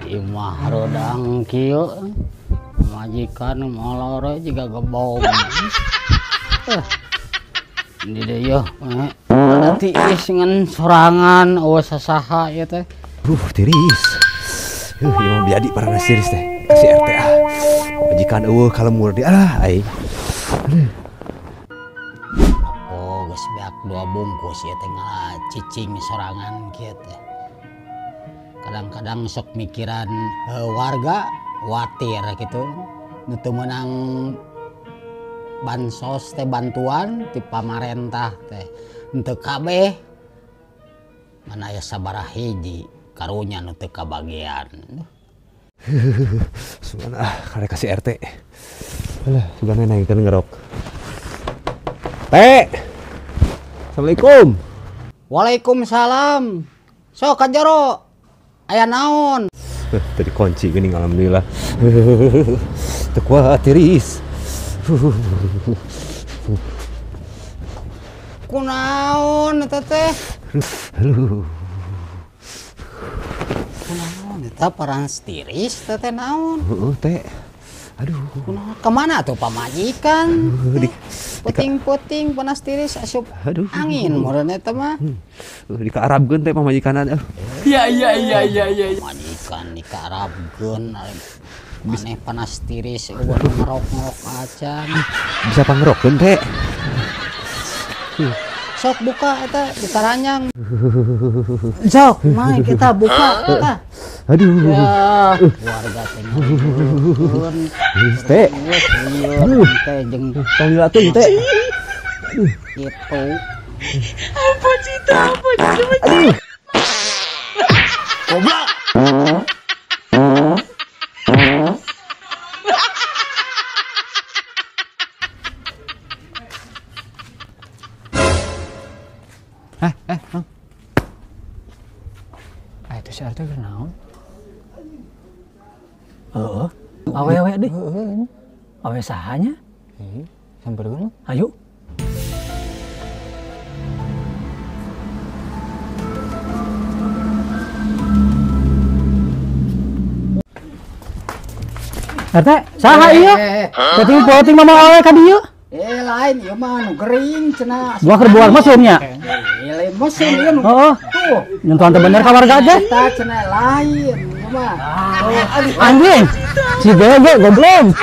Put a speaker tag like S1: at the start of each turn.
S1: Imah rodang kieu majikan molore juga gebom. Ini deh yo. Ada tiis ngan sorangan awas sasaha ya teh.
S2: Tiris. Imah jadi para nasiris teh. Kasih RT majikan kalau murdi ai.
S1: Oh, geus beak 2 bungkus ya teh cicing sorangan kieu teh. Kadang-kadang sok mikiran warga khawatir gitu. Nu teu meunang bansos teh bantuan ti pamarentah teh henteu kabeh. Mana aya sabaraha hiji karunya nu teu kabagean.
S2: Sugana kare kasih RT. Alah, sugana naikeun ngerok. Teh. Assalamualaikum.
S1: Waalaikumsalam. Sok ka jero. Aya naon?
S2: Tadi kunci geuning alhamdulillah. Teu kuat tiris.
S1: Kunaon eta teh?
S2: Halo.
S1: Kunaon eta parans tiris teh naon?
S2: Heeh, teh. Aduh.
S1: Kunaon kemana tuh pamajikan? Puting-puting panas tiris asup angin meureun eta mah.
S2: Dikaarabkeun teh pamajikanan.
S3: Iya.
S1: Majikan dikaarabkeun maneh panas tiris eueuh ngerok-ngerok acan.
S2: Bisa pangerokkeun teh.
S1: Sok buka eta ditaranyang. Sok, mari kita buka eta.
S2: Aduh.
S1: Ya, warga teh ngeureun.
S2: Teh.
S1: Teh jeung
S2: Tong atuh teh.
S1: gitu.
S3: Apa cita?
S2: Aduh.
S3: Goblok.
S1: Itu si Arta kenaon?
S4: Awe deh. Awe sahanya?
S1: Sampai dulu.
S4: Ayo. Arte, saha ieu? Penting mama awe ka dieu.
S1: Lain ieu mah nu gering cenah.
S4: Gua keur buar mesinnya.
S1: Lain mesin ieu nu.
S4: Heeh.
S1: Tuh.
S4: Nyentuhan teh bener ka warga aja.
S1: Eta cenah lain ieu mah.
S4: Anjing. Si bego goblok.